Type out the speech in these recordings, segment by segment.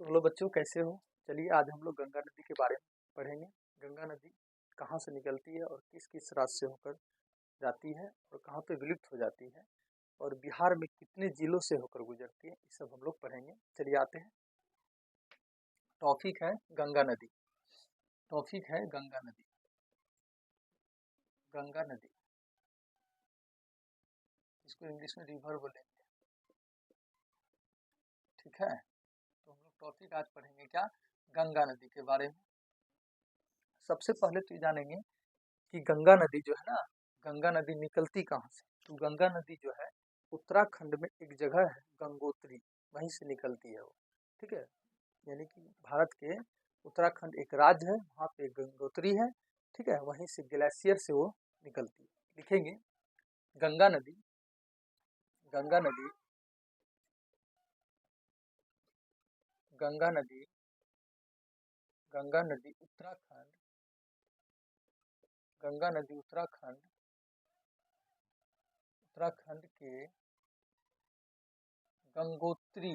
तो हम लोग बच्चों कैसे हो। चलिए आज हम लोग गंगा नदी के बारे में पढ़ेंगे। गंगा नदी कहाँ से निकलती है और किस किस राज्य से होकर जाती है और कहाँ पे विलुप्त हो जाती है और बिहार में कितने जिलों से होकर गुजरती है, ये सब हम लोग पढ़ेंगे। चलिए आते हैं। टॉपिक है गंगा नदी। टॉपिक है गंगा नदी। गंगा नदी, इसको इंग्लिश में रिवर बोलेंगे, ठीक है। तो हम लोग टॉपिक आज पढ़ेंगे क्या, गंगा नदी के बारे में। सबसे पहले तो ये जानेंगे कि गंगा नदी जो है ना, गंगा नदी निकलती कहाँ से। तो गंगा नदी जो है उत्तराखंड में एक जगह है गंगोत्री, वहीं से निकलती है वो, ठीक है। यानी कि भारत के उत्तराखंड एक राज्य है, वहाँ पे गंगोत्री है, ठीक है। वहीं से ग्लेशियर से वो निकलती है। लिखेंगे गंगा नदी। गंगा नदी, गंगा नदी, गंगा नदी उत्तराखंड, गंगा नदी उत्तराखंड, उत्तराखंड के गंगोत्री,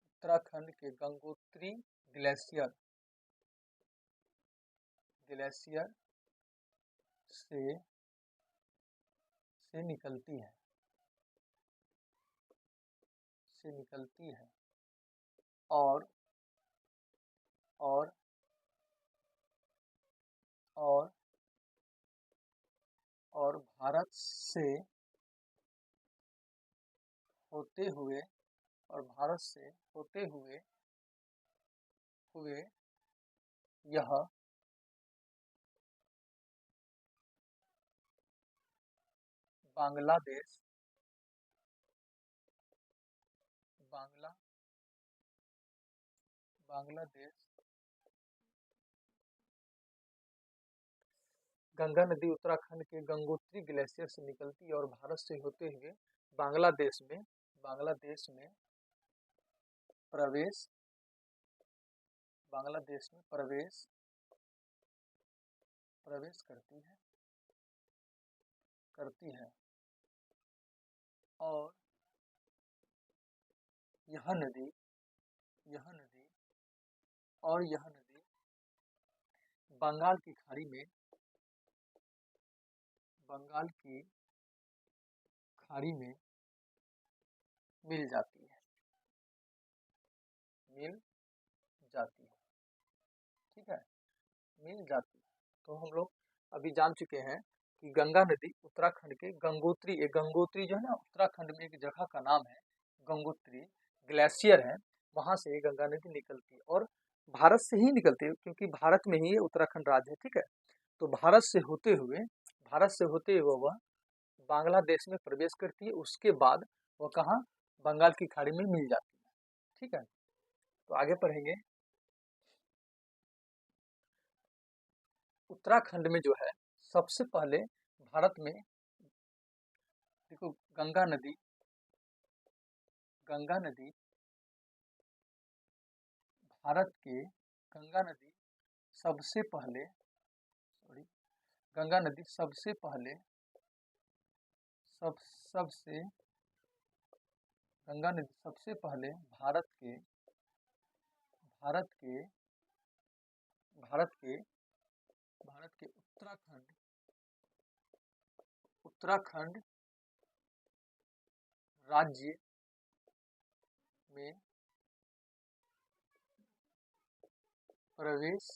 उत्तराखंड के गंगोत्री ग्लेशियर, ग्लेशियर से निकलती है, से निकलती है और और और और भारत से होते हुए, और भारत से होते हुए हुए यह बांग्लादेश, बांग्लादेश, गंगा नदी उत्तराखंड के गंगोत्री ग्लेशियर से निकलती है और भारत से होते हुए बांग्लादेश में, बांग्लादेश में प्रवेश, बांग्लादेश में प्रवेश प्रवेश करती है और यह नदी, यह नदी और यह नदी बंगाल की खाड़ी में, बंगाल की खाड़ी में मिल जाती है, मिल जाती है, ठीक है, मिल जाती है। तो हम लोग अभी जान चुके हैं कि गंगा नदी उत्तराखंड के गंगोत्री, एक गंगोत्री जो है ना उत्तराखंड में एक जगह का नाम है, गंगोत्री ग्लेशियर है, वहां से ये गंगा नदी निकलती है और भारत से ही निकलती है, क्योंकि भारत में ही ये उत्तराखंड राज्य है, ठीक है। तो भारत से होते हुए, भारत से होते हुए वह बांग्लादेश में प्रवेश करती है, उसके बाद वह कहाँ, बंगाल की खाड़ी में मिल जाती है, ठीक है। तो आगे पढ़ेंगे। उत्तराखंड में जो है सबसे पहले भारत में, देखो गंगा नदी, गंगा नदी भारत के, गंगा नदी सबसे पहले, सॉरी, गंगा नदी सबसे पहले, सबसे, गंगा नदी सबसे पहले भारत के, भारत के, भारत के, भारत के उत्तराखंड, उत्तराखंड राज्य में प्रवेश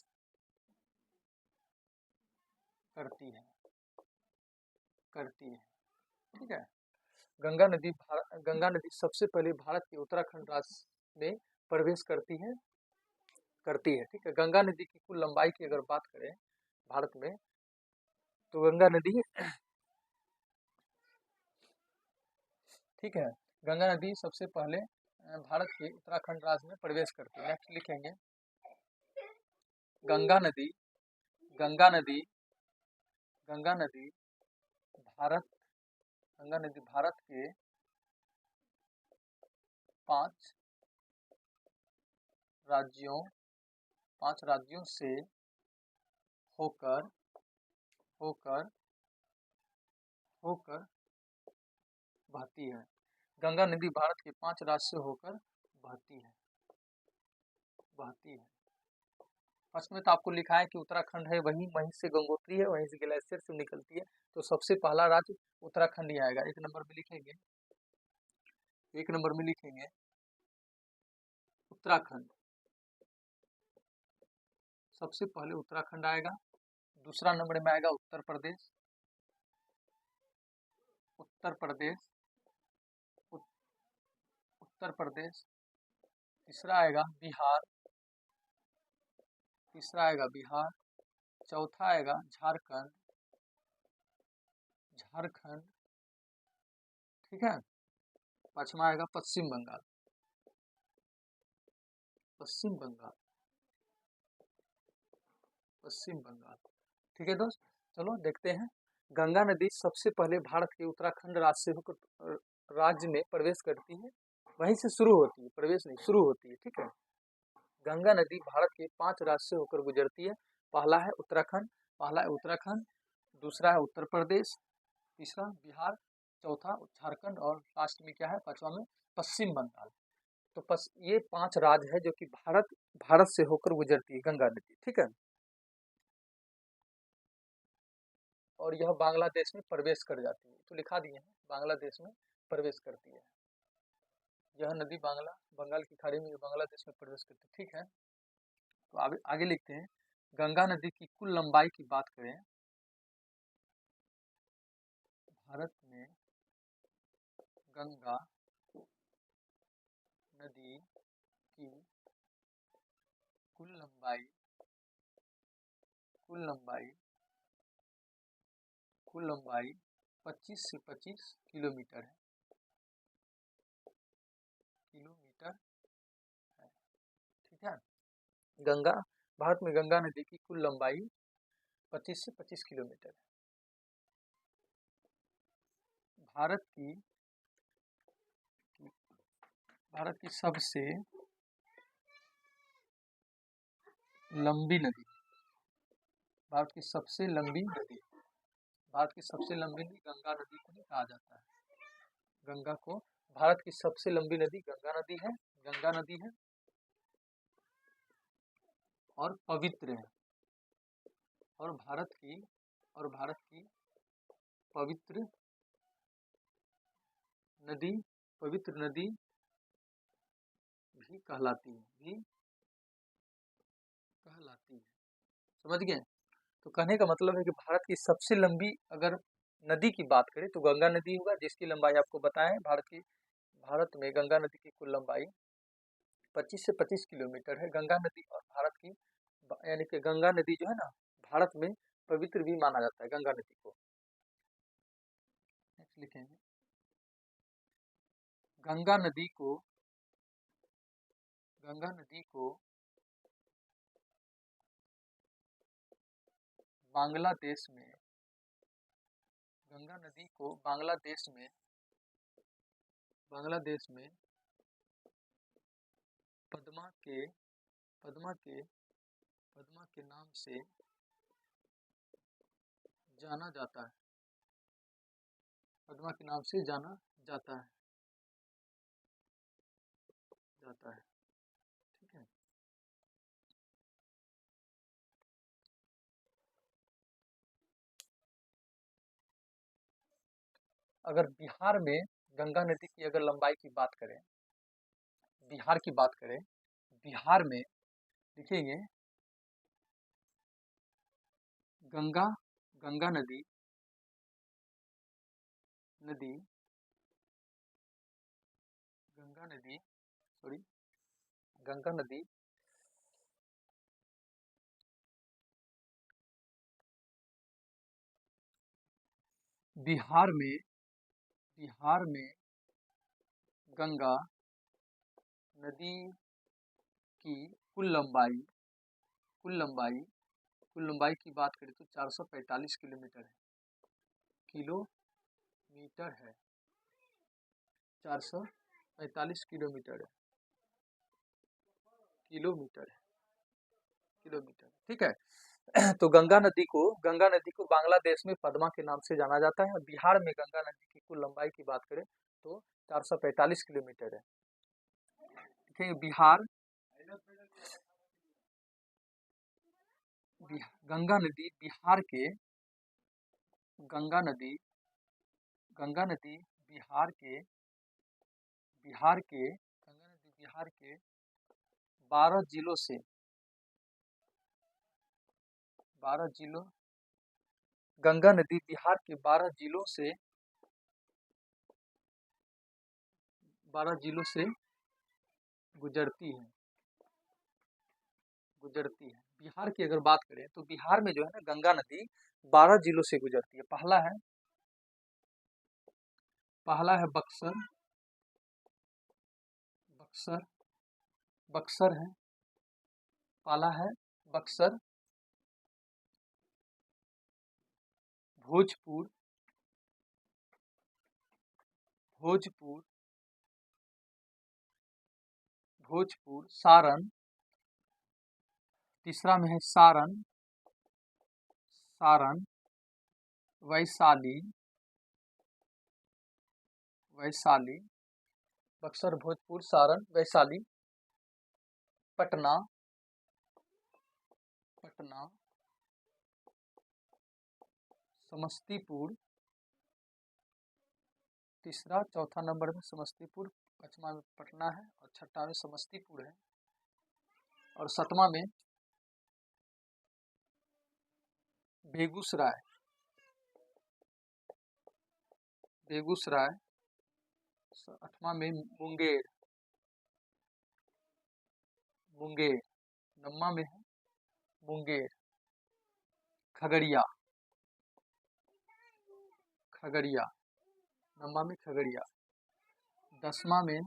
करती है, करती है, ठीक है। गंगा नदी सबसे पहले भारत के उत्तराखंड राज्य में प्रवेश करती है, करती है, ठीक है। गंगा नदी की कुल लंबाई की अगर बात करें भारत में, तो गंगा नदी, ठीक है, गंगा नदी सबसे पहले भारत के उत्तराखंड राज्य में प्रवेश करती है। नेक्स्ट लिखेंगे गंगा नदी, गंगा नदी, गंगा नदी भारत, गंगा नदी भारत के 5 राज्यों, 5 राज्यों से होकर, होकर होकर बहती है। गंगा नदी भारत के 5 राज्य से होकर बहती है, बहती है। फर्स्ट में तो आपको लिखा है कि उत्तराखंड है, वहीं वहीं से गंगोत्री है, वहीं से ग्लेशियर से निकलती है, तो सबसे पहला राज्य उत्तराखंड ही आएगा। एक नंबर में लिखेंगे, एक नंबर में लिखेंगे उत्तराखंड, सबसे पहले उत्तराखंड आएगा। दूसरा नंबर में आएगा उत्तर प्रदेश, उत्तर प्रदेश, उत्तर प्रदेश। तीसरा आएगा बिहार, तीसरा आएगा बिहार। चौथा आएगा झारखंड, झारखंड, ठीक है। पांचवा आएगा पश्चिम बंगाल, पश्चिम बंगाल, पश्चिम बंगाल, ठीक है दोस्त। चलो देखते हैं। गंगा नदी सबसे पहले भारत के उत्तराखंड राज्य से होकर राज्य में प्रवेश करती है, वहीं से शुरू होती है, प्रवेश नहीं शुरू होती है, ठीक है। गंगा नदी भारत के 5 राज्य से होकर गुजरती है। पहला है उत्तराखंड, पहला है उत्तराखंड, दूसरा है उत्तर प्रदेश, तीसरा बिहार, चौथा झारखंड और लास्ट में क्या है, पांचवा में पश्चिम बंगाल। तो ये 5 राज्य है जो कि भारत से होकर गुजरती है गंगा नदी, ठीक है। और यह बांग्लादेश में प्रवेश कर जाती है, तो लिखा दिए हैं बांग्लादेश में प्रवेश करती है। यह नदी बंगाल की खाड़ी में बांग्लादेश में प्रवेश करती है, ठीक है। तो आगे लिखते हैं। गंगा नदी की कुल लंबाई की बात करें, भारत में गंगा नदी की कुल लंबाई, कुल लंबाई, कुल लंबाई 25 से 25 किलोमीटर है, किलोमीटर है, ठीक है। भारत में गंगा नदी की कुल लंबाई 25 से 25 किलोमीटर है। भारत की सबसे लंबी नदी, भारत की सबसे लंबी नदी, भारत की सबसे लंबी नदी गंगा नदी को ही कहा जाता है। गंगा को भारत की सबसे लंबी नदी गंगा नदी है, गंगा नदी है और पवित्र है। और भारत की पवित्र नदी भी कहलाती है, समझ गए। तो कहने का मतलब है कि भारत की सबसे लंबी अगर नदी की बात करें तो गंगा नदी होगा, जिसकी लंबाई आपको बताया है। भारत में गंगा नदी की कुल लंबाई 25 से 25 किलोमीटर है। गंगा नदी और भारत की यानी कि गंगा नदी जो है ना, भारत में पवित्र भी माना जाता है गंगा नदी को। नेक्स्ट लिखेंगे, गंगा नदी को बांग्लादेश में, गंगा नदी को बांग्लादेश में पद्मा के नाम से जाना जाता है, पद्मा के नाम से जाना जाता है, ठीक है। अगर बिहार में गंगा नदी की अगर लंबाई की बात करें, बिहार की बात करें, बिहार में लिखेंगे गंगा नदी बिहार में गंगा नदी की कुल लंबाई की बात करें तो 445 किलोमीटर है, किलोमीटर है, 445 किलोमीटर है, किलोमीटर, ठीक है। तो गंगा नदी को बांग्लादेश में पद्मा के नाम से जाना जाता है। और बिहार में गंगा नदी की कुल लंबाई की बात करें तो 445 किलोमीटर है। देखेंगे बिहार, गंगा नदी बिहार के, गंगा नदी, गंगा नदी बिहार के, गंगा नदी बिहार के 12 जिलों से, 12 जिलों, गंगा नदी बिहार के 12 जिलों से, 12 जिलों से गुजरती है, गुजरती है। बिहार की अगर बात करें तो बिहार में जो है ना गंगा नदी 12 जिलों से गुजरती है। पहला है बक्सर, बक्सर, बक्सर है, पहला है बक्सर, भोजपुर, भोजपुर, भोजपुर, सारण, तीसरा में है सारण, सारण, वैशाली, वैशाली, बक्सर, भोजपुर, सारण, वैशाली, पटना, पटना, समस्तीपुर, तीसरा, चौथा नंबर में समस्तीपुर, पांचवा में पटना है और छठा में समस्तीपुर है और सातवां में बेगूसराय, बेगूसराय, आठवां में मुंगेर, मुंगेर, नौवां में है मुंगेर, खगड़िया, खगड़िया, नौवां में खगड़िया, 10वां में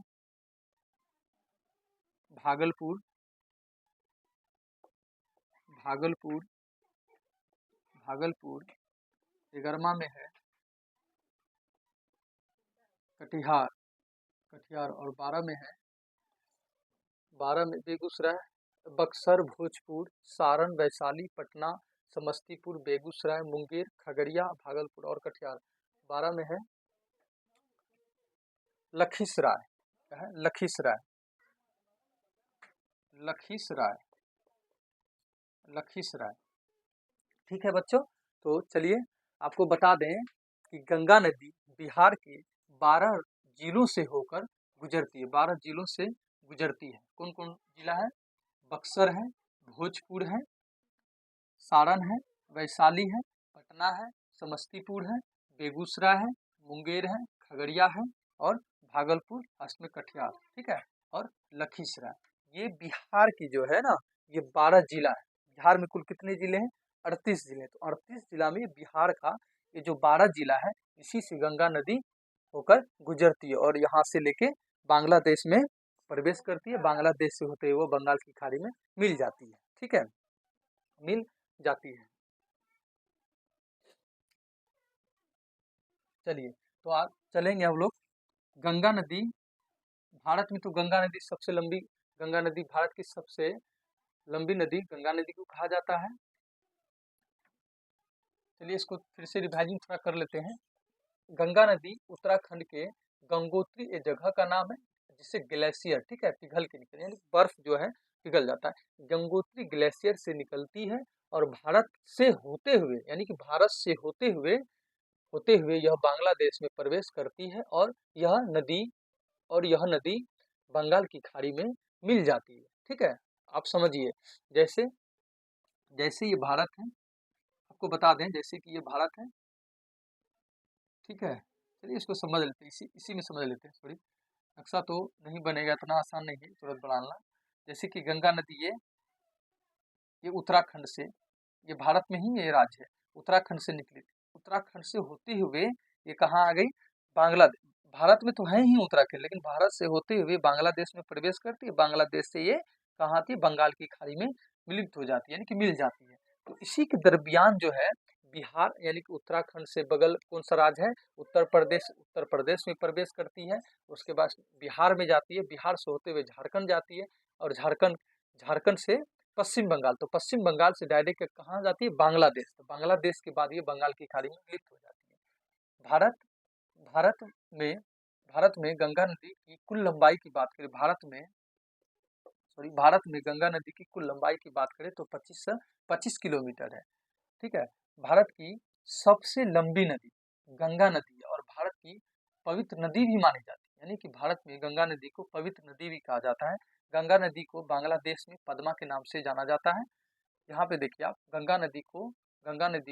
भागलपुर, भागलपुर, भागलपुर, 11वां में है कटिहार, कटिहार और 12 में है, 12 में बेगूसराय, बक्सर, भोजपुर, सारण, वैशाली, पटना, समस्तीपुर, बेगूसराय, मुंगेर, खगड़िया, भागलपुर और कटिहार। 12 में है लखीसराय, क्या है लखीसराय, लखीसराय, लखीसराय। ठीक है बच्चों, तो चलिए आपको बता दें कि गंगा नदी बिहार के 12 जिलों से होकर गुजरती है, 12 जिलों से गुजरती है। कौन कौन जिला है? बक्सर है, भोजपुर है, सारण है, वैशाली है, पटना है, समस्तीपुर है, बेगूसराय है, मुंगेर है, खगड़िया है और भागलपुर, लास्ट में कटिहार, ठीक है, और लखीसराय। ये बिहार की जो है ना, ये 12 जिला है। बिहार में कुल कितने जिले हैं? 38 जिले। तो 38 जिला में बिहार का ये जो 12 जिला है, इसी से गंगा नदी होकर गुजरती है और यहाँ से लेके बांग्लादेश में प्रवेश करती है, बांग्लादेश से होते हुए बंगाल की खाड़ी में मिल जाती है। ठीक है, मिल जाती है। चलिए तो आज चलेंगे हम लोग गंगा नदी। भारत में तो गंगा नदी सबसे लंबी, गंगा नदी भारत की सबसे लंबी नदी गंगा नदी को कहा जाता है। चलिए इसको फिर से रिवाइजिंग थोड़ा कर लेते हैं। गंगा नदी उत्तराखंड के गंगोत्री एक जगह का नाम है, जिससे ग्लेशियर, ठीक है, पिघल के निकल, यानी बर्फ जो है पिघल जाता है, गंगोत्री ग्लेशियर से निकलती है और भारत से होते हुए, यानी कि भारत से होते हुए यह बांग्लादेश में प्रवेश करती है और यह नदी बंगाल की खाड़ी में मिल जाती है। ठीक है, आप समझिए, जैसे जैसे ये भारत है, आपको बता दें जैसे कि ये भारत है, ठीक है। चलिए इसको समझ लेते हैं, इसी में समझ लेते हैं। सॉरी, नक्शा तो नहीं बनेगा, इतना आसान नहीं है तुरंत बनाना। जैसे कि गंगा नदी ये उत्तराखंड से, ये भारत में ही ये राज्य है, उत्तराखंड से निकली थी, उत्तराखंड से होते हुए ये कहाँ आ गई? बांग्लादेश। भारत में तो है ही उत्तराखंड, लेकिन भारत से होते हुए बांग्लादेश में प्रवेश करती है, बांग्लादेश से ये कहाँ आती है? बंगाल की खाड़ी में विलुप्त हो जाती है, यानी कि मिल जाती है। तो इसी के दरमियान जो है बिहार, यानी कि उत्तराखंड से बगल कौन सा राज्य है? उत्तर प्रदेश, उत्तर प्रदेश में प्रवेश करती है, उसके बाद बिहार में जाती है, बिहार से होते हुए झारखंड जाती है और झारखंड, झारखंड से पश्चिम बंगाल, तो पश्चिम बंगाल से डायरेक्ट कहाँ जाती है? बांग्लादेश। तो बांग्लादेश के बाद ये बंगाल की खाड़ी में विलुप्त हो जाती है। भारत भारत में भारत में गंगा नदी की कुल लंबाई की बात करें, भारत में सॉरी भारत में गंगा नदी की कुल लंबाई की बात करें तो 25 किलोमीटर है। ठीक है, भारत की सबसे लंबी नदी गंगा नदी है और भारत की पवित्र नदी भी मानी जाती है, यानी कि भारत में गंगा नदी को पवित्र नदी भी कहा जाता है। गंगा नदी को बांग्लादेश में पद्मा के नाम से जाना जाता है। यहाँ पे देखिए आप, गंगा नदी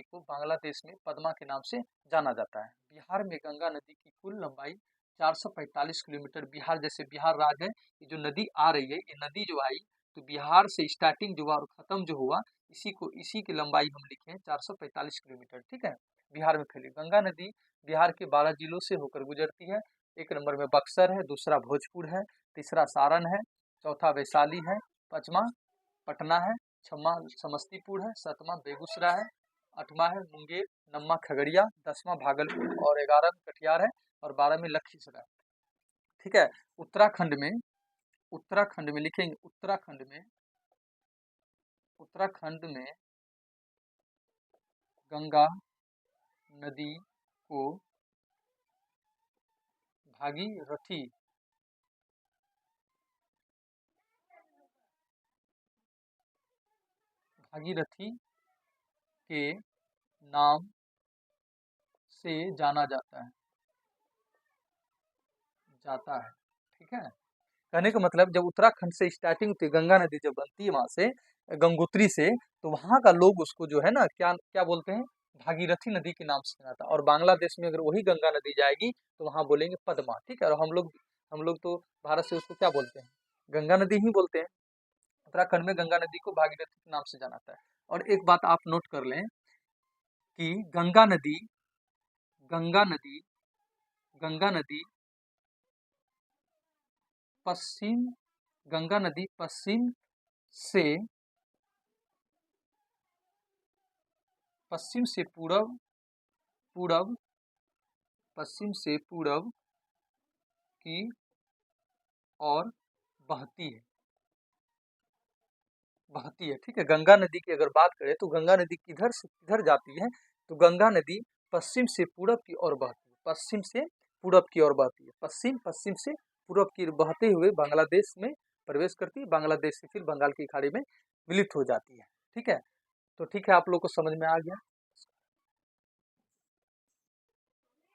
को बांग्लादेश में पद्मा के नाम से जाना जाता है। बिहार में गंगा नदी की कुल लंबाई 445 किलोमीटर। बिहार जैसे बिहार राज्य है, ये जो नदी आ रही है, ये नदी जो आई तो बिहार से स्टार्टिंग जो हुआ और खत्म जो हुआ, इसी की लंबाई हम लिखे हैं 445 किलोमीटर। ठीक है, बिहार में फैली गंगा नदी बिहार के 12 जिलों से होकर गुजरती है। एक नंबर में बक्सर है, दूसरा भोजपुर है, तीसरा सारण है, चौथा वैशाली है, पांचवा पटना है, छठवां समस्तीपुर है, सातवां बेगूसराय है, आठवां है मुंगेर, नौवां खगड़िया, 10वां भागलपुर और 11वां कटिहार है और 12 में लखीसराय। ठीक है, उत्तराखंड में लिखेंगे, उत्तराखंड में गंगा नदी को भागीरथी के नाम से जाना जाता है। ठीक है, कहने का मतलब जब उत्तराखंड से स्टार्टिंग होती है, गंगा नदी जब बनती है वहां से, गंगोत्री से, तो वहां का लोग उसको जो है ना क्या क्या बोलते हैं, भागीरथी नदी के नाम से जाता है। और बांग्लादेश में अगर वही गंगा नदी जाएगी तो वहां बोलेंगे पद्मा। ठीक है, और हम लोग तो भारत से उसको क्या बोलते हैं, गंगा नदी ही बोलते हैं। उत्तराखंड में गंगा नदी को भागीरथी के नाम से जाना जाता है। और एक बात आप नोट कर लें कि गंगा नदी पश्चिम गंगा नदी पश्चिम से पूरब की ओर बहती है। ठीक है, गंगा नदी की अगर बात करें तो गंगा नदी किधर से किधर जाती है, तो गंगा नदी पश्चिम से पूरब की ओर बहती है, पश्चिम से पूरब की ओर बहती है, पश्चिम से पूरब की ओर बहते हुए बांग्लादेश में प्रवेश करती है, बांग्लादेश से फिर बंगाल की खाड़ी में विलीन हो जाती है। ठीक है, तो ठीक है, आप लोग को समझ में आ गया।